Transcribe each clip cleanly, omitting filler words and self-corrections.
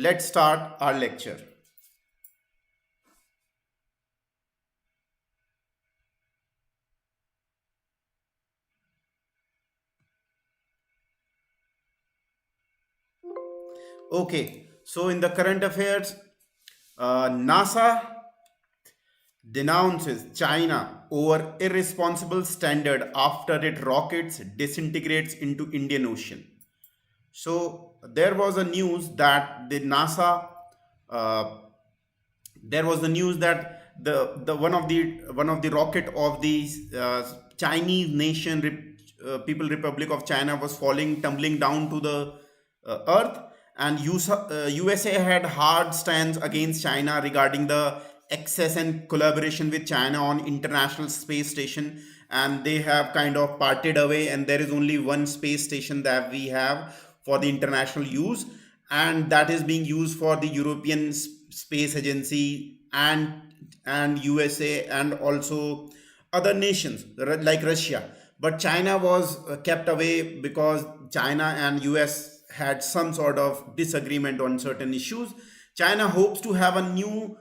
let's start our lecture. Okay, so in the current affairs, NASA denounces China over irresponsible standard after its rockets disintegrates into Indian Ocean. So there was a news that the NASA, uh, there was the news that the one of the rocket of the Chinese nation, People Republic of China, was falling, tumbling down to the earth, and USA had hard stance against China regarding the access and collaboration with China on international space station, and they have kind of parted away, and there is only one space station that we have for the international use, and that is being used for the European Space Agency and USA and also other nations like Russia. But China was kept away because China and US had some sort of disagreement on certain issues. China hopes to have a new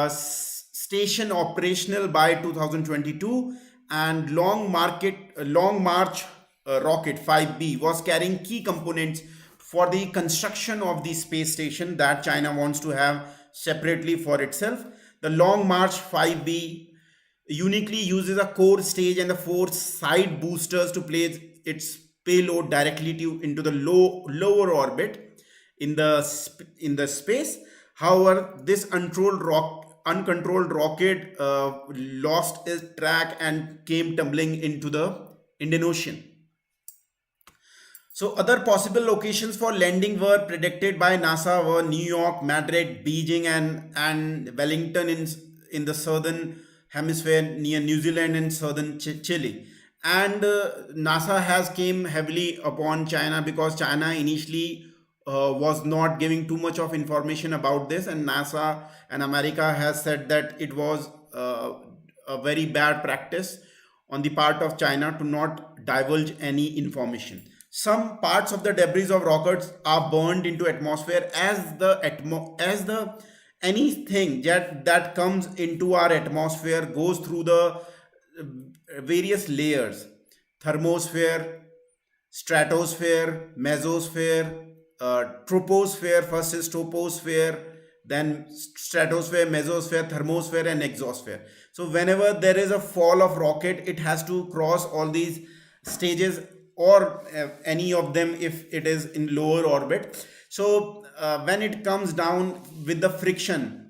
station operational by 2022, and Long March rocket 5B was carrying key components for the construction of the space station that China wants to have separately for itself. The Long March 5B uniquely uses a core stage and the four side boosters to place its payload directly into the lower orbit in the space. However, this uncontrolled rocket lost its track and came tumbling into the Indian Ocean. So other possible locations for landing were predicted by NASA were New York, Madrid, Beijing, and Wellington in the southern hemisphere near New Zealand and southern Chile. And NASA has came heavily upon China because China initially was not giving too much of information about this, and NASA and America has said that it was a very bad practice on the part of China to not divulge any information. Some parts of the debris of rockets are burned into atmosphere as the anything that comes into our atmosphere goes through the various layers: thermosphere, stratosphere, mesosphere, troposphere. First is troposphere, then stratosphere, mesosphere, thermosphere, and exosphere. So whenever there is a fall of rocket, it has to cross all these stages, or any of them if it is in lower orbit. So when it comes down with the friction,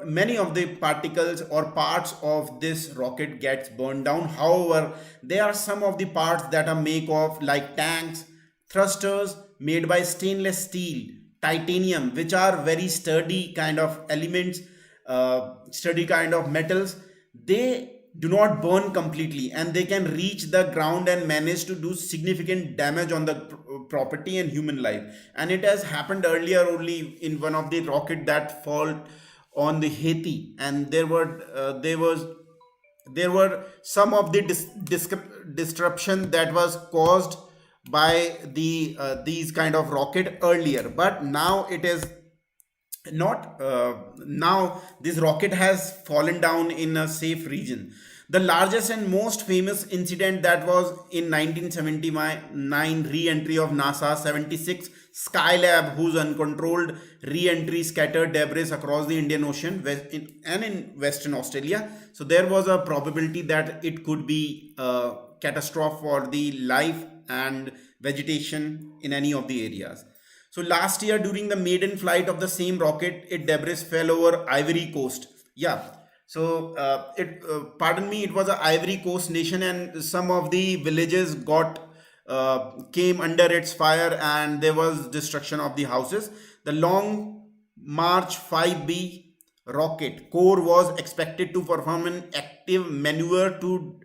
many of the particles or parts of this rocket gets burned down. However, there are some of the parts that are made of, like tanks, thrusters made by stainless steel, titanium, which are very sturdy kind of elements, sturdy kind of metals. They do not burn completely, and they can reach the ground and manage to do significant damage on the property and human life. And it has happened earlier only in one of the rocket that fall on the Haiti, and there were some of the disruption that was caused by these kind of rocket earlier, but now it is not now this rocket has fallen down in a safe region. The largest and most famous incident that was in 1979 re-entry of NASA 76 Skylab, whose uncontrolled re-entry scattered debris across the Indian Ocean and in Western Australia. So there was a probability that it could be a catastrophe for the life and vegetation in any of the areas. So last year, during the maiden flight of the same rocket, it debris fell over Ivory Coast. Yeah. So pardon me, it was a Ivory Coast nation, and some of the villages came under its fire, and there was destruction of the houses. The Long March 5B rocket core was expected to perform an active maneuver to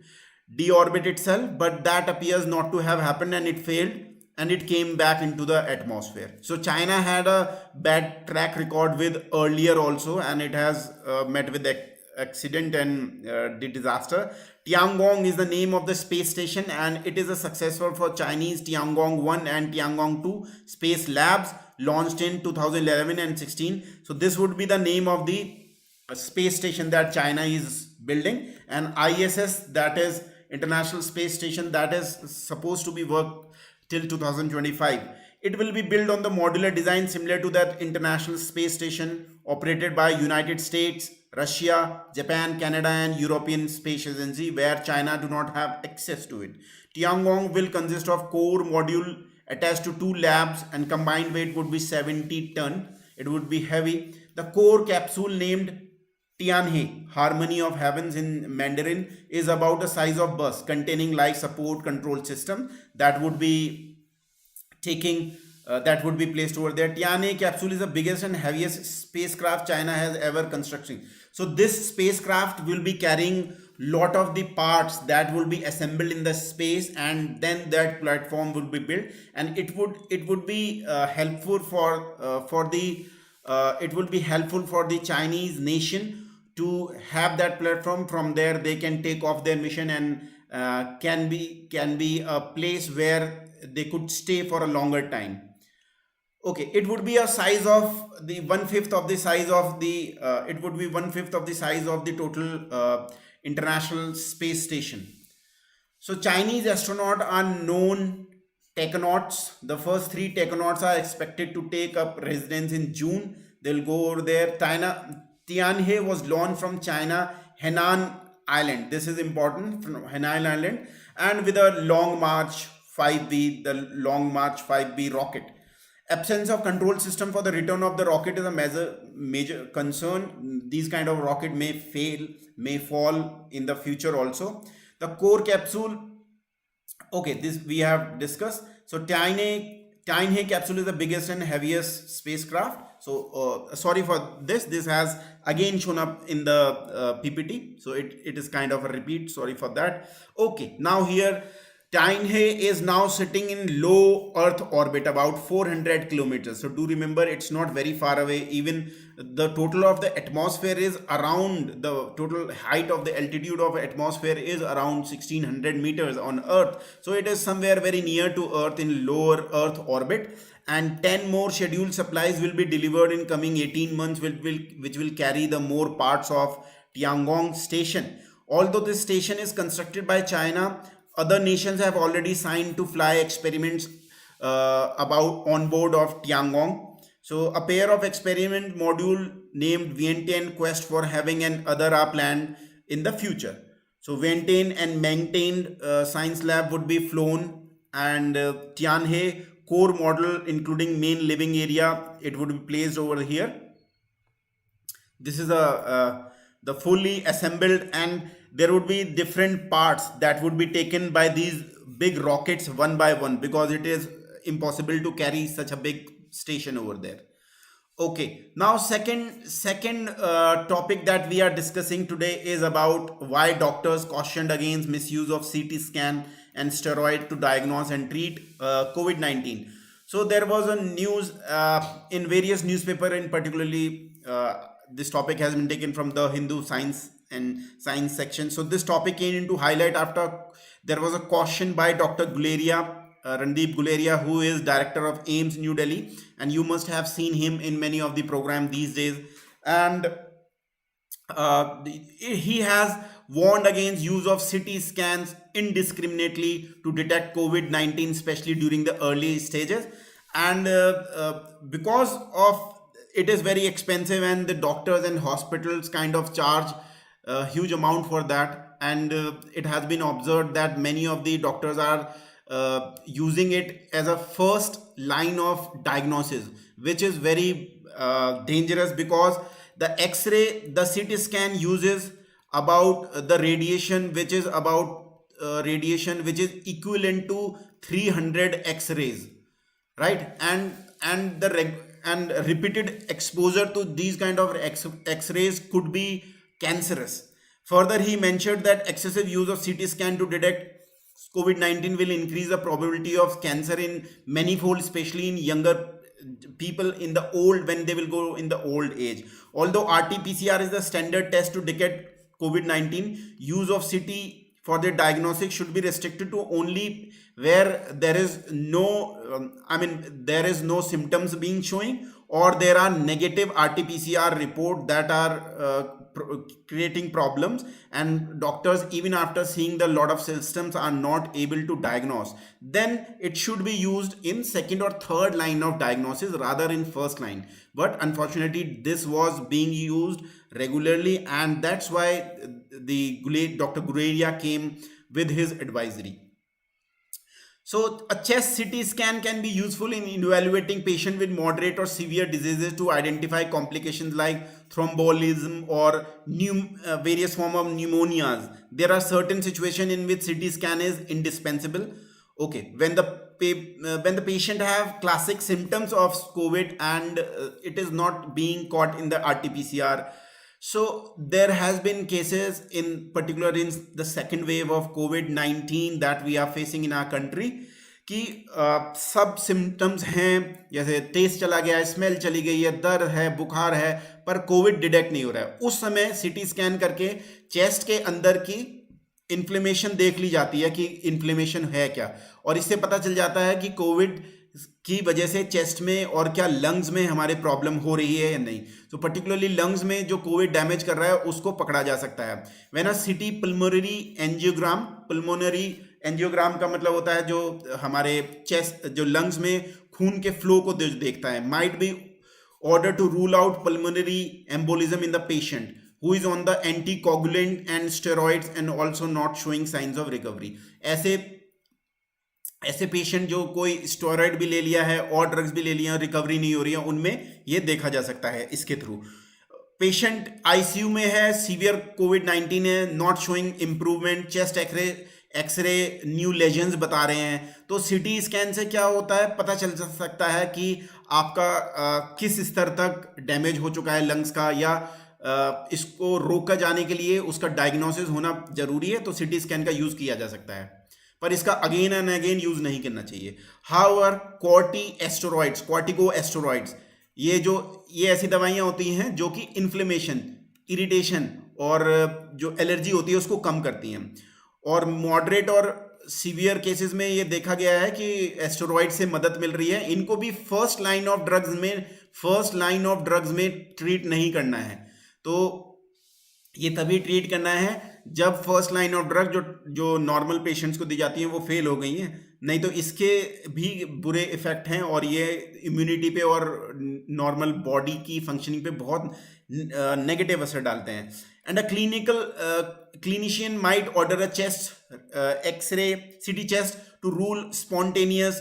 deorbit itself, but that appears not to have happened, and it failed, and it came back into the atmosphere. So China had a bad track record with earlier also, and it has met with the accident and the disaster. Tiangong is the name of the space station, and it is a successful for Chinese Tiangong 1 and Tiangong 2 space labs launched in 2011 and 16. So this would be the name of the space station that China is building, and ISS, that is International Space Station, that is supposed to be worked till 2025. It will be built on the modular design similar to that International Space Station operated by United States, Russia, Japan, Canada, and European Space Agency, where China do not have access to it. Tiangong will consist of core module attached to 2 labs, and combined weight would be 70 ton. It would be heavy. The core capsule, named Tianhe, Harmony of Heavens in Mandarin, is about the size of bus, containing life support control system that would be that would be placed over there. Tianhe capsule is the biggest and heaviest spacecraft China has ever constructed. So this spacecraft will be carrying lot of the parts that will be assembled in the space, and then that platform will be built, and it would be helpful for the Chinese nation to have that platform. From there they can take off their mission, and can be a place where they could stay for a longer time. Okay, it would be a size of the 1/5 of the size of the it would be 1/5 of the size of the total International Space Station. So Chinese astronauts are known technauts. The first 3 technauts are expected to take up residence in June. They'll go over there. Tianhe was launched from China, Henan Island. This is important, from Henan Island, and with a Long March 5B, the Long March 5B rocket. Absence of control system for the return of the rocket is a major concern. These kind of rocket may fall in the future also. The core capsule, okay, this we have discussed. So Tianhe capsule is the biggest and heaviest spacecraft. So sorry for this has again shown up in the PPT, so it is kind of a repeat, sorry for that. Okay, now here Tianhe is now sitting in low Earth orbit, about 400 kilometers. So do remember, it's not very far away. Even the total of the atmosphere is around, the total height of the altitude of atmosphere is around 1600 meters on Earth. So it is somewhere very near to Earth, in lower Earth orbit. And 10 more scheduled supplies will be delivered in coming 18 months, which will carry the more parts of Tiangong station. Although this station is constructed by China, other nations have already signed to fly experiments about on board of Tiangong. So a pair of experiment module named Vientiane Quest for Having and Other are planned in the future. So Vientiane and maintained science lab would be flown, and Tianhe core model, including main living area, it would be placed over here. This is the fully assembled, and there would be different parts that would be taken by these big rockets one by one, because it is impossible to carry such a big station over there. Okay, now second topic that we are discussing today is about why doctors cautioned against misuse of CT scan and steroid to diagnose and treat COVID-19. So there was a news in various newspaper, in particularly this topic has been taken from the Hindu Science and Science section. So this topic came into highlight after there was a caution by Dr. Guleria, Randeep Guleria, who is director of AIIMS New Delhi, and you must have seen him in many of the programs these days. And he has warned against use of CT scans indiscriminately to detect COVID-19, especially during the early stages. And because of it is very expensive, and the doctors and hospitals kind of charge a huge amount for that, and it has been observed that many of the doctors are using it as a first line of diagnosis, which is very dangerous, because the X-ray, the CT scan uses about the radiation, which is equivalent to 300 X-rays, right? And repeated exposure to these kind of X-rays could be cancerous. Further, he mentioned that excessive use of CT scan to detect COVID-19 will increase the probability of cancer in manifold, especially in younger people when they will go in the old age. Although RT-PCR is the standard test to detect COVID-19, use of CT for the diagnosis should be restricted to only where there is no there is no symptoms being showing, or there are negative RT-PCR report that are creating problems, and doctors even after seeing the lot of systems are not able to diagnose, then it should be used in second or third line of diagnosis rather in first line. But unfortunately this was being used regularly, and that's why Dr. Gureria came with his advisory. So a chest CT scan can be useful in evaluating patient with moderate or severe diseases to identify complications like thromboembolism or various form of pneumonias. There are certain situations in which CT scan is indispensable. Okay, when the patient have classic symptoms of COVID and it is not being caught in the RT-PCR. So there has been cases in particular in the second wave of COVID-19 that we are facing in our country कि सब symptoms हैं, जैसे तेज चला गया है, smell चली गई है, दर्द है, बुखार है, पर कोविड डिटेक्ट नहीं हो रहा है. उस समय सीटी स्कैन करके चेस्ट के अंदर की इन्फ्लेमेशन देख ली जाती है कि इन्फ्लेमेशन है क्या, और इससे पता चल जाता है कि कोविड की वजह से चेस्ट में और क्या लंग्स में हमारे प्रॉब्लम हो रही है या नहीं. तो पर्टिकुलरली लंग्स में जो कोविड डैमेज कर रहा है उसको पकड़ा जा सकता है. When a city pulmonary angiogram का मतलब होता है जो हमारे चेस्ट जो लंग्स में खून के फ्लो को देखता है. Might be order to rule out pulmonary embolism in the patient who is on the anticoagulant and steroids and also not showing signs of recovery. ऐसे पेशेंट जो कोई स्टेरॉइड भी ले लिया है और ड्रग्स भी ले लिया, रिकवरी नहीं हो रही है, उनमें ये देखा जा सकता है इसके थ्रू. पेशेंट आईसीयू में है, सीवियर कोविड-19 है, not showing improvement, chest X-ray new lesions बता रहे हैं. तो सीटी स्कैन से क्या होता है, पता चल सकता है कि आपका किस स्तर तक डैमेज हो चुका है लंग्स का, या इसको रोका जाने के लिए उसका डायग्नोसिस होना जरूरी है. तो सीटी स्कैन का यूज किया जा सकता है, पर इसका अगेन एंड अगेन यूज नहीं करना चाहिए. हाउएवर कॉर्टिकोस्टेरॉइड्स ये ऐसी दवाइयां होती हैं जो कि इन्फ्लेमेशन, इरिटेशन और जो एलर्जी होती है उसको कम करती हैं. और मॉडरेट और सीवियर केसेस में ये देखा गया है कि एस्टेरॉइड से मदद मिल रही है. इनको भी फर्स्ट लाइन ऑफ ड्रग्स में ट्रीट नहीं करना है. तो ये तभी ट्रीट करना है जब फर्स्ट लाइन ऑफ ड्रग जो नॉर्मल पेशेंट्स को दी जाती हैं वो फेल हो गई हैं, नहीं तो इसके भी बुरे इफेक्ट हैं और ये इम्यूनिटी पे और नॉर्मल बॉडी की फंक्शनिंग पे बहुत नेगेटिव असर डालते हैं. And a clinician might order a chest X-ray CT chest to rule spontaneous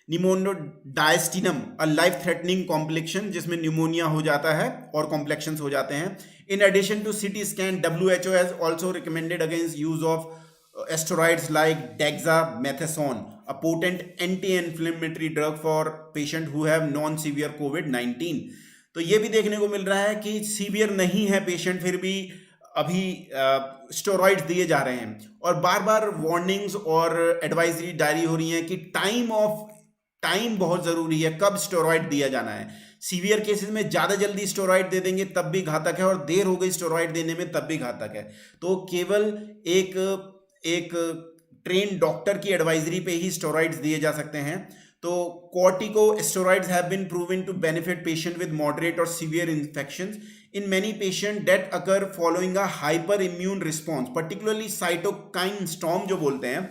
pneumomediastinum, a life threatening complication जिसमें न्यूमोनिया हो जाता है और कॉम्प्लेक्शंस हो जाते हैं. In addition to CT scan, WHO has also recommended against use of steroids like dexamethasone, a potent anti-inflammatory drug for patients who have non-severe COVID-19. तो ये भी देखने को मिल रहा है कि सीवियर नहीं है पेशेंट, फिर भी अभी स्टेरॉइड्स दिए जा रहे हैं, और बार बार वार्निंग्स और एडवाइजरी जारी हो रही हैं कि टाइम बहुत जरूरी है, कब स्टेरॉइड दिया जाना है. सीवियर केसेस में ज़्यादा जल्दी स्टेरॉइड दे देंगे तब भी घातक है, और देर हो गई स्टेरॉइड देने में तब भी घातक है. तो केवल एक ट्रेन डॉक्टर की एडवाइजरी पे ही स्टेरॉइड्स दिए जा सकते हैं. तो corticosteroids have been proven to benefit patient with moderate or severe infections in many patients that occur following a hyperimmune response, particularly cytokine storm जो बोलते हैं.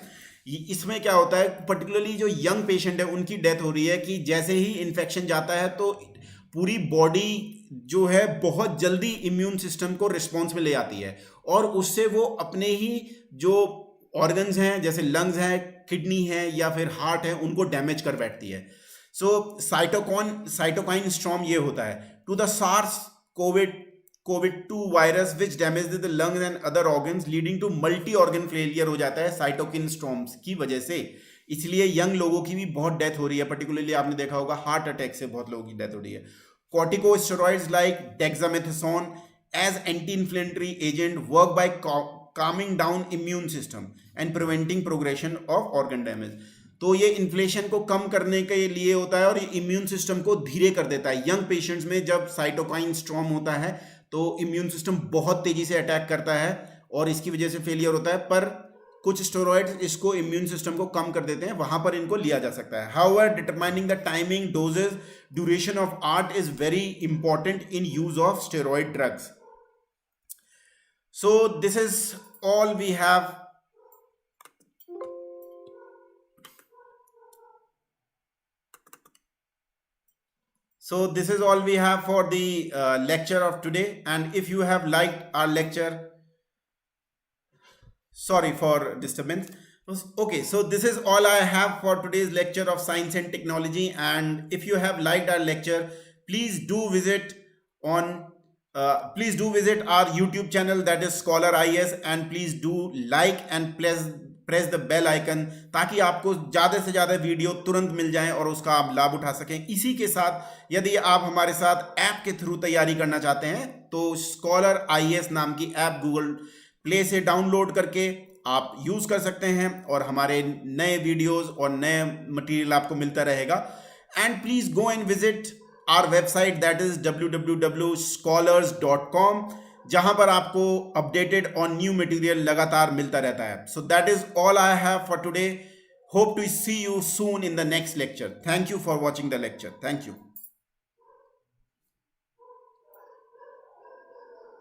इसमें क्या होता है, पर्टिकुलरली जो यंग पेशेंट है उनकी डेथ हो रही है कि जैसे ही इन्फेक्शन जाता है तो पूरी बॉडी जो है बहुत जल्दी इम्यून सिस्टम को रिस्पॉन्स में ले आती है, और उससे वो अपने ही जो ऑर्गन्स हैं जैसे लंग्स हैं, किडनी है या फिर हार्ट है, उनको डैमेज कर बैठती है. सो साइटोकाइन स्टॉर्म ये होता है. To the SARS COVID-2 virus which damage the lungs and other organs leading to multi organ failure हो जाता है साइटोकिन स्टॉर्म्स की वजह से. इसलिए यंग लोगों की भी बहुत डेथ हो रही है, पर्टिकुलरली आपने देखा होगा हार्ट अटैक से बहुत लोगों की डेथ हो रही है. Corticosteroids like dexamethasone as anti-inflammatory agent work by calming down immune system and preventing progression of organ damage. तो ये इन्फ्लेशन को कम करने के लिए होता है और ये इम्यून सिस्टम को धीरे कर देता है. यंग पेशेंट्स में जब साइटोकाइन स्टॉर्म होता है तो इम्यून सिस्टम बहुत तेजी से अटैक करता है और इसकी वजह से फेलियर होता है, पर कुछ स्टेरॉइड्स इसको इम्यून सिस्टम को कम कर देते हैं, वहां पर इनको लिया जा सकता है. However determining the timing, dosages, duration of art is very important in use of steroid drugs. So this is all we have. So this is all we have for the lecture of today. And if you have liked our lecture, sorry for disturbance. Okay, so this is all I have for today's lecture of science and technology. And if you have liked our lecture, please do visit our YouTube channel, that is Skholar IAS, and please do like and press the bell icon, ताकि आपको ज़्यादा से ज़्यादा video तुरंत मिल जाएं और उसका आप लाभ उठा सकें. इसी के साथ यदि आप हमारे साथ ऐप के थ्रू तैयारी करना चाहते हैं तो Skholar IAS नाम की ऐप गूगल प्ले से डाउनलोड करके आप यूज़ कर सकते हैं और हमारे नए वीडियोज़ और नए मटेरियल आपको मिलता रहेगा. And please go and visit our website, that is www.scholars.com, जहां पर आपको अपडेटेड और न्यू मटेरियल लगातार मिलता रहता है. So that is all I have for today. Hope to see you soon in the next lecture. Thank you for watching the lecture. Thank you.